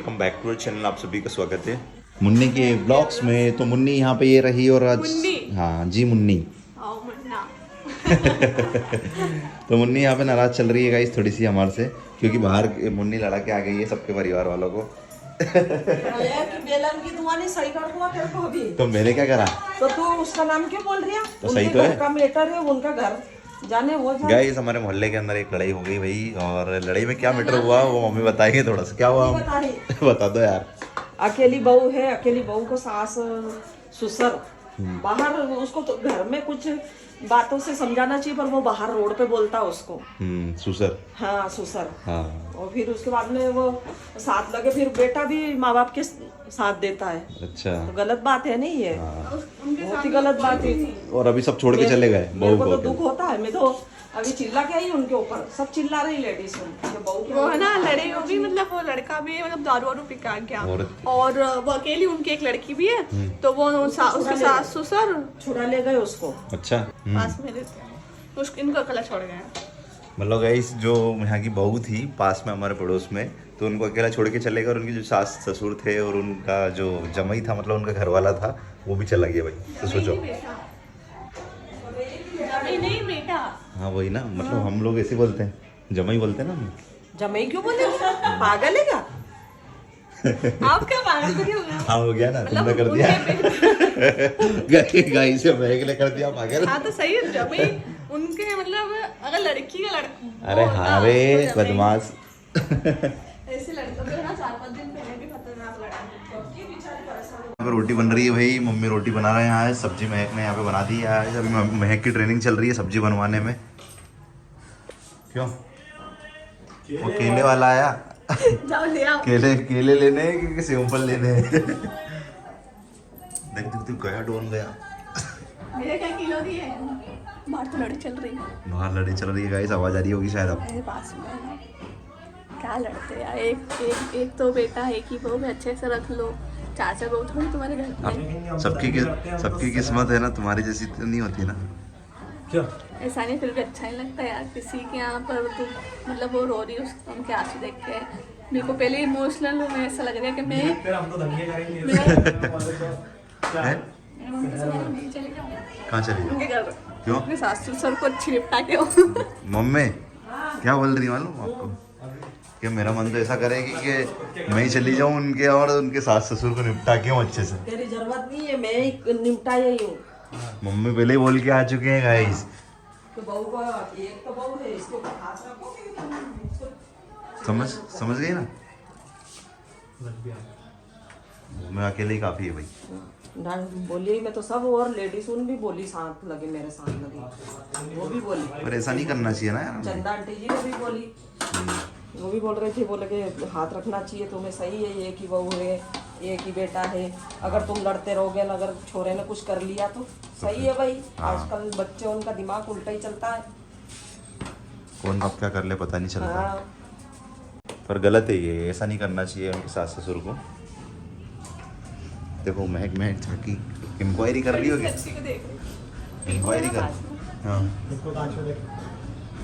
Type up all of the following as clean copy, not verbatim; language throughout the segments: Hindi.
वेलकम बैक टू चैनल, आप सभी का स्वागत है मुन्नी के ब्लॉग्स में। तो मुन्नी यहाँ पे ये रही और आज हाँ जी मुन्नी मुन्ना। तो मुन्नी यहाँ पे नाराज चल रही है गाइस थोड़ी सी हमारे से, क्योंकि बाहर मुन्नी लड़ा के आ गई है सबके परिवार वालों को। बेलन की दुआ ने सही कर दूंगा तेरे को अभी। तो मैंने क्या करा? तो तू उसका नाम क्यों बोल रही है? तो सही तो है। उनका मैटर है, उनका घर जाने वो जाने। गाइस हमारे मोहल्ले के अंदर एक लड़ाई हो गई भाई, और लड़ाई में क्या मैटर हुआ वो मम्मी बताएंगे थोड़ा सा। क्या हुआ बता दो यार। अकेली बहू है, अकेली बहू को सास ससुर बाहर, उसको तो घर में कुछ बातों से समझाना चाहिए, पर वो बाहर रोड पे बोलता है उसको। सुसर। हाँ ससुर। हाँ। और फिर उसके बाद में वो साथ लगे, फिर बेटा भी माँ बाप के साथ देता है। अच्छा। तो गलत बात है नहीं ये? बहुत ही गलत बात है। और अभी सब छोड़ के चले गए मेरे बहू को तो को। दुख होता है। मैं तो अभी चिल्ला के आई उनके ऊपर, सब चिल्ला रही लेडीज वो है ना लड़े हो भी, मतलब वो लड़का भी है, मतलब दारू वारू पी के आ गया, और वो अकेली उनकी एक लड़की भी है, तो वो उसके सास ससुर छुड़ा ले गए उसको। अच्छा। पास में रहते हैं, उसको इनको अकेला छोड़ गए। मतलब गाइस जो यहाँ की बहू थी पास में हमारे पड़ोस में, तो उनको अकेला छोड़ के चले गए, और उनके जो सास ससुर थे और उनका जो जमाई था, मतलब उनका घर वाला था, वो भी चला गया भाई। तो सोचो। नहीं बेटा। हाँ वही ना, मतलब हम लोग ऐसे बोलते हैं, जमाई बोलते हैं ना हम। जमाई क्यों बोले? पागल है क्या? आप क्या पागल हो गया? हाँ हो गया ना, तुमने कर दिया। गाइस से मैं के कर दिया पागल। हाँ तो सही है, जमाई उनके मतलब अगर लड़की का लड़का। अरे हाँ रे बदमाश। ऐसे लड़कों को ना 4-5 दिन पहले भी खतरनाक लड़ा। यहाँ पे रोटी बन रही है भाई, मम्मी रोटी बना रहे हैं। आज सब्जी महक ने यहाँ पे बना दी है। आज अभी महक की ट्रेनिंग चल रही है सब्जी बनवाने में। क्यों वो केले वाला आया? जाओ ले आओ। केले लेने हैं कि सेवफल लेने हैं? देख देख देख गया, डोन गया। मेरे क्या किलो दिए? बाहर तो लड़ाई चल रही है। बाहर लड़ाई चल रही है गाइस, आवाज आ रही होगी शायद अब। मेरे पास में है। क्या लड़ते यार, एक तो बेटा, एक ही बहू में अच्छे से रख लो। चाचा बहू थोड़ी तुम्हारे घर में। सबकी किस्मत है ना, तुम्हारी जैसी तो नहीं होती ना। क्या ऐसा नहीं, फिर भी अच्छा नहीं लगता यार किसी के यहाँ पर तो, मतलब वो रो रही है, उनके आंसू देख के मेरे को पहले इमोशनल हूँ मैं। ऐसा लग रहा है कि मैं फिर हम तो धनिया करेंगे। कहाँ चली उनके घर क्यों? अपने सास ससुर को अच्छी निपटा के मम्मी क्या बोल रही मालूम आपको, कि मेरा मन तो ऐसा करेगी कि मैं ही चली जाऊं उनके, और उनके सास ससुर को निपटा के हूँ अच्छे से। तेरी जरूरत नहीं है, मैं ही निपटा ही हूँ। मम्मी पहले ही बोल के आ चुके हैं गाइस। तो बहू का एक तो बहू है, इसके ऊपर हाथ रखो। समझ गई ना, मैं अकेले ही काफी है भाई। बोली मैं तो सब, और लेडीज उन भी बोली, साथ लगे मेरे साथ लगे, वो भी बोली। पर ऐसा नहीं करना चाहिए ना यार। चंदा आंटी जी ने भी बोली, वो भी बोल रहे थे, बोले कि हाथ रखना चाहिए तुम्हें, सही है, एक ही बहू है, एक ही बेटा है, अगर तुम लड़ते रहोगे ना, अगर छोरे ने कुछ कर लिया तो सही है भाई। आजकल बच्चे, उनका दिमाग उल्टा ही चलता है, कौन अब क्या कर ले पता नहीं चलता। हाँ। पर गलत है ये, ऐसा नहीं करना चाहिए उनके सास ससुर को। देखो महक झाकी इंक्वायरी कर रही होगी, इंक्वायरी कर, हाँ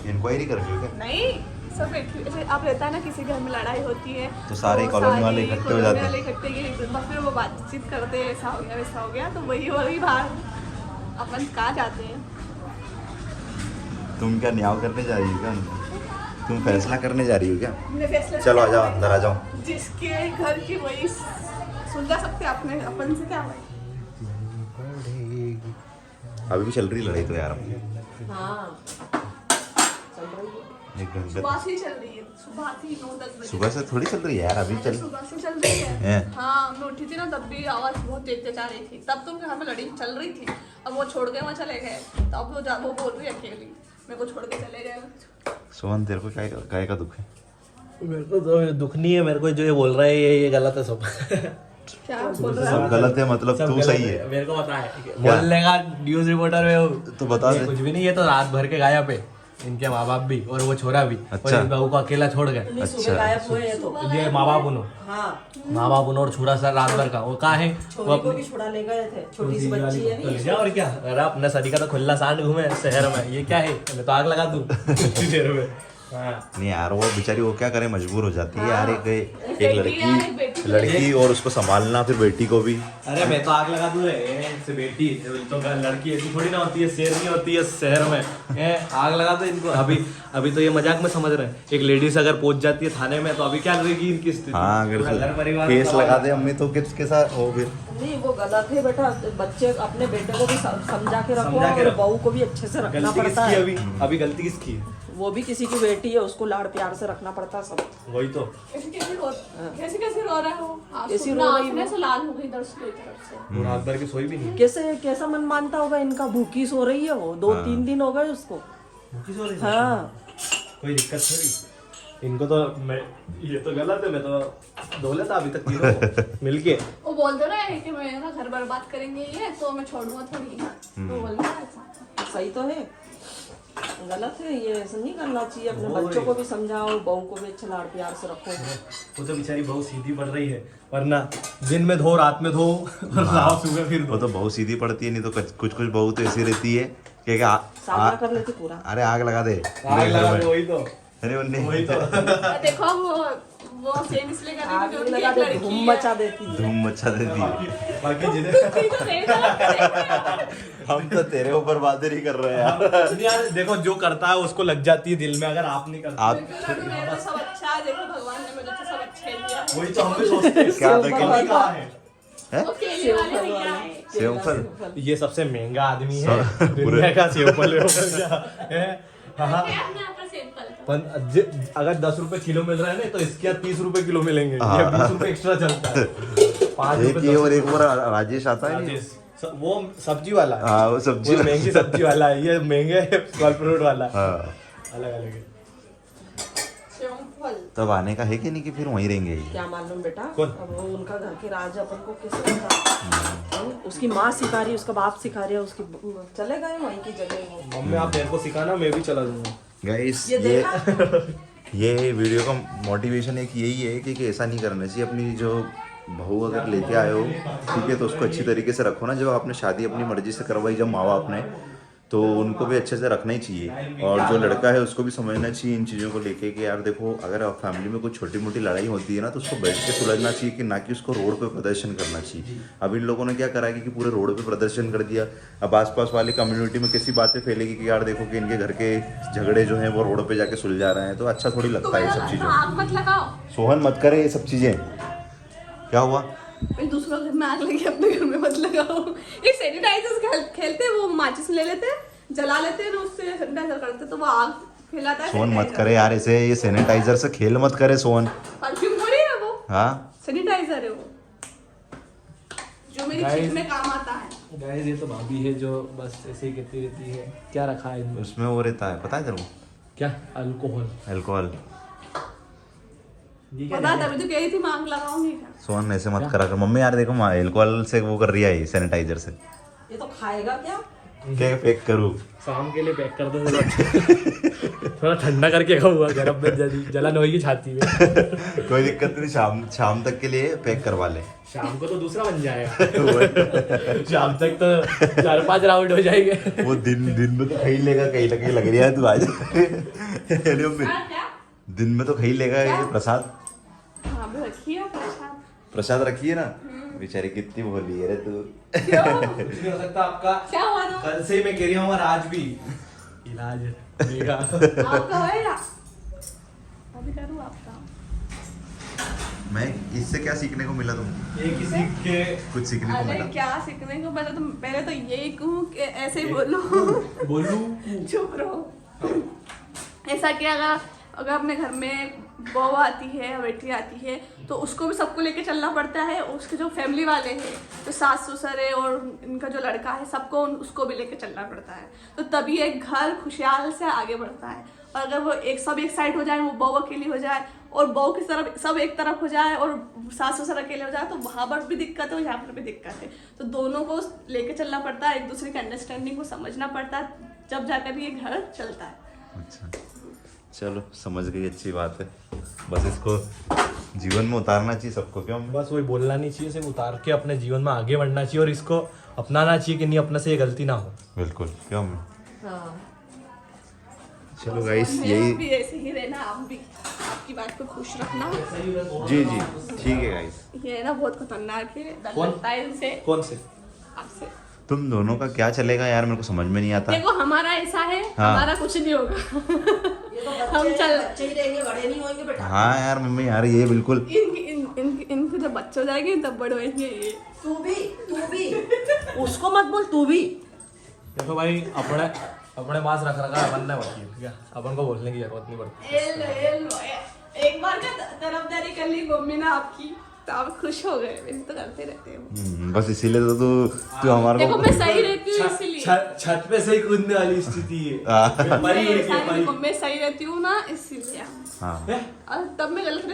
इंक्वायरी कर रही हो क्या? नहीं सब जैसे आप रहता है ना, किसी घर में लड़ाई होती है तो सारे कॉलोनी वाले इकट्ठे हो जाते हैं। इकट्ठे फिर वो बातचीत करते हैं, ऐसा हो गया वैसा हो गया, तो वही बाहर अपन कहाँ जाते हैं। तुम क्या न्याय करने जा रही हो क्या उनका? तुम फैसला करने जा रही हो क्या? हमने फैसला चलो आ किया। जाओ, अंदर आ जाओ। जिसके घर की वही सुलझा सकते हैं, अपने अपन से क्या भाई। अभी भी चल रही लड़ाई तो यार अपनी। हाँ चल रही है। एक घंटे सुबह से ही चल रही है, सुबह से ही 9-10 बजे। सुबह से थोड़ी चल रही है यार, अभी चल। सुबह से चल रही है। हैं? हाँ मैं उठी थी ना, तब भी आवाज बहुत तेज आ रही थी, तब तो उनके घर में लड़ी चल रही थी। अब वो छोड़ के वहाँ चले गए, तो अब वो बोल रही है अकेली, मेरे को छोड़ के चले गए। सोहन तेरे को काय का दुख है? मेरे को तो दुख नहीं है, मेरे को जो ये बोल रहा है ये गलत है सब। क्या बोल रहा सब गलत है मतलब सब तू गलत सही है। मेरे को पता है, बोलने का न्यूज रिपोर्टर में हो तो बता ये दे। कुछ भी नहीं, ये तो रात भर के गायब है, इनके माँ बाप भी और वो छोरा भी। अच्छा। और इस बहू को अकेला छोड़ गए। नहीं, सुबह गायब हुए हैं तो। ये माँ बाप उन्हों हाँ, माँ बाप उन्हों और छोरा सा रात भर का वो कहाँ है? वो छोरी को भी छुड़ा ले गए थे, छोटी सी बच्ची है तो ले नहीं। जा, और क्या? अरे अपना सदी का तो खुला सांड घूमे शहर में, ये क्या है? मैं तो आग लगा दूं इतनी देर में। हाँ। नहीं यार वो बेचारी वो क्या करे, मजबूर हो जाती है यार। एक बेटी यार, एक बेटी लड़की लड़की और उसको संभालना, फिर बेटी को भी। अरे मैं तो आग लगा दूं रे से बेटी तो लड़की ऐसी थोड़ी ना होती है, शेर नहीं होती है शहर में। आग लगा दो इनको। अभी तो ये मजाक में समझ रहे हैं। एक लेडीज अगर पहुंच जाती है थाने में तो अभी क्या रहेगी इनकी स्थिति। हाँ पूरा घर अगर परिवार केस का लगा दे अम्मी तो किसके साथ हो फिर। नहीं वो गलत है बेटा, बच्चे अपने बेटे को भी समझा के रखो समझा के और रखो। बहू को भी अच्छे से रखना गलती पड़ता किसकी है। अभी गलती किसकी है? वो भी किसी की बेटी है, उसको लाड़ प्यार से रखना पड़ता है सब। वही तो। कैसे रो रहा है वो? कैसी रो रही आँखें से लाल हो गई इधर से तरफ से। वो रात भर के सोई भी नहीं। कैसा मन मानता होगा इनका, भूखी सो रही है वो, 2-3 दिन हो गए उसको। भूखी सो रही है? हाँ कोई दिक्कत थोड़ी। इनको तो मैं ये तो गलत है। मैं तो धो लेता अभी तक तीनों मिलके। वो बोल दे रहा है कि मेरा घर बर्बाद करेंगे ये, तो मैं छोड़ूंगा थोड़ी। तो बोल रहा है ऐसा। सही तो है, गलत है ये, ऐसा नहीं करना चाहिए। अपने बच्चों को भी समझाओ, बहू को भी अच्छा लाड़ प्यार से रखो। वो तो बेचारी बहुत सीधी पड़ रही है, वरना दिन में धो रात में धो और रात सुबह फिर वो धो। तो बहुत सीधी पड़ती है, नहीं तो कुछ कुछ बहू तो ऐसी रहती है कि सामना कर लेते पूरा। अरे आग लगा दे आग मेरे घर लगा में। दे, वही तो। अरे उन्हें वही तो। देखो वो सेम इसलिए कर रही आग है भी क्योंकि लगा एक दे, लड़की धूम है। मचा देती है। धूम मचा देती है। बाकी जिन्हें तो मेरे तरफ से देख रहे हो। हम तो तेरे ऊपर बातें नहीं कर रहे हैं यार। यार देखो जो करता है उसको लग जाती है दिल में, अगर आप नहीं करते। आप बिल्कुल मेरे तो सब अच्छा है, देखो भगवान ने मुझे तो सब अच्छे दिया है। वही तो हम भी सोचते हैं। क्या था सेव कि फल कहाँ है? है? वो केले वाले भैया है। सेवफल ये सबसे महंगा आदमी है पूरे- दुनिया का। सेवफल है। हाँ। क्या अपने आप का सेब फल था। अगर 10 रुपए किलो मिल रहा है ना, तो इसके यहाँ 30 रुपए किलो मिलेंगे। हाँ। ये 20 रुपए एक्स्ट्रा चलता है। 5 एक रुपए ये 10 और एक वो राजेश आता है नहीं? वो सब्जी वाला है। हाँ वो सब्जी वो महंगी सब्जी वाला है, ये महंगे फल फ्रूट वाला। हाँ अलग अलग है। सेवफल तब आने का है कि नहीं कि फिर वहीं रहेंगे ये? क्या मालूम बेटा। कौन? अब वो उनका घर के राज अपन को कैसे पता। उसकी माँ सिखा रही है, उसका बाप सिखा रहा है, उसकी चले गए वहीं की जगह वो। मम्मी आप मेरे को सिखाना, मैं भी चला दूंगा। गाइस ये देखा ये वीडियो का मोटिवेशन एक यही है कि ऐसा नहीं करना चाहिए। अपनी जो बहू अगर लेके आए हो ठीक है, तो उसको अच्छी तरीके से रखो ना। जब आपने शादी अपनी मर्जी से करवाई जब माँ बाप ने, तो उनको भी अच्छे से रखना ही चाहिए। और जो लड़का है उसको भी समझना चाहिए इन चीज़ों को लेके कि यार देखो, अगर फैमिली में कुछ छोटी मोटी लड़ाई होती है ना, तो उसको बैठ के सुलझना चाहिए, कि ना कि उसको रोड पे प्रदर्शन करना चाहिए। अब इन लोगों ने क्या करा कि पूरे रोड पे प्रदर्शन कर दिया। अब आसपास वाली कम्युनिटी में कैसी बातें फैलेगी कि यार देखो कि इनके घर के झगड़े जो हैं वो रोड पे जाके सुलझा रहे हैं, तो अच्छा थोड़ी लगता है ये सब चीज़ों। आग मत लगाओ। सोहन मत करे ये सब चीज़ें। क्या हुआ? फिर दूसरों घर में आग लगी, अपने घर में मत लगाओ। ये सैनिटाइजर खेलते, वो माचिस ले लेते, जला लेते हैं, उससे सैनिटाइजर करते, तो वो आग फैलाता है। सोहन मत करे यार ऐसे, ये सैनिटाइजर से खेल मत करे सोहन। परफ्यूम थोड़ी है वो, हाँ सैनिटाइजर है वो, जो मेरी Guys- चीज में काम आता है। गाइस ये तो भाभी है जो बस ऐसे ही कहती रहती है। क्या रखा है इनमें? उसमें वो रहता है, पता है तेरे को? क्या? अल्कोहल। अल्कोहल। ये क्या पता है? तभी तो कह रही थी मैं आग लगाऊंगी क्या। सोहन ऐसे मत करा कर। मम्मी यार देखो अल्कोहल से वो कर रही है ये सैनिटाइजर से। ये तो खाएगा क्या। क्या पैक करूँ? शाम के लिए पैक कर दो थोड़ा ठंडा करके खाऊंगा, गर्म में जलन होगी छाती में। कोई दिक्कत नहीं, शाम तक के लिए पैक करवा ले। शाम को तो दूसरा बन जाएगा। शाम तक तो 4-5 राउंड हो जाएंगे। वो दिन में तो खई लेगा, कहीं ना कहीं लग रही है तू आज। अरे मम्मी, क्या? दिन में तो खई लेगा ये प्रसाद। हाँ भी रखिए प्रसाद। प्रसाद रखिए ना। बेचारी कितनी बोली है रे तू। क्यों? कुछ नहीं हो सकता आपका। क्या हुआ था? कल से ही मैं कह रही हूँ, और आज भी इलाज देगा। आपका होएगा, अभी करूँ आपका। मैं इससे क्या सीखने को मिला तुम? एक ही सीख के कुछ सीखने को अरे मिला? क्या सीखने को, पहले तो यही कहूँ कि ऐसे ही बोलो। बोलूं। चुप रहो। ऐसा कि अगर अपने घर में बहू आती है या बेटी आती है, तो उसको भी सबको लेके चलना पड़ता है। उसके जो फैमिली वाले हैं, तो सास ससुर है और इनका जो लड़का है, सबको उसको भी लेके चलना पड़ता है। तो तभी एक घर खुशहाल से आगे बढ़ता है। और अगर वो एक साइड हो जाए, वो बहू अकेली हो जाए और बहू की तरफ सब एक तरफ हो जाए और सास ससुर अकेले हो जाए, तो वहाँ पर भी दिक्कत है और यहाँ पर भी दिक्कत है। तो दोनों को लेके चलना पड़ता है, एक दूसरे की अंडरस्टैंडिंग को समझना पड़ता है, जब जाकर ये घर चलता है। अच्छा चलो समझ गई, अच्छी बात है। बस इसको जीवन में उतारना चाहिए सबको। क्यों? बस वही बोलना नहीं चाहिए, सिर्फ उतार के अपने जीवन में आगे बढ़ना चाहिए और इसको अपनाना चाहिए कि नहीं, अपने से ये गलती ना हो। बिल्कुल। क्यों? हाँ चलो गाइस हमें यही भी ऐसे ही रहना, आप भी आपकी बात को खुश रखना। जी जी ठीक है गाइस। ये ना बहुत खतरनाक है, डर कौन? लगता है इनसे, कौन से? आपसे। तुम दोनों का क्या चलेगा यार, मेरे को समझ में नहीं आता। देखो हमारा ऐसा है, हाँ। हमारा कुछ नहीं होगा। ये तो हम चल बच्चे ही रहेंगे, बड़े नहीं होंगे बेटा। हाँ यार मम्मी यार ये बिल्कुल इनके जब बच्चे हो जाएंगे तब बड़े होंगे ये। तू भी उसको मत बोल, तू भी। देखो भाई अपने पास रख रखा है, बनना बाकी है, ठीक है? अपन को बोलने की जरूरत नहीं पड़ती। एक बार का तरफदारी कर ली मम्मी ने आपकी, तो आप खुश हो गए। वैसे तो करते रहते हो। बस इसीलिए तो तू हमारे देखो को मैं सही रहती हूँ इसीलिए। छत पे से ही कूदने वाली स्थिति है। परी उड़ के, परी। मैं सही रहती हूँ ना इसीलिए। हाँ और तब मैं गलत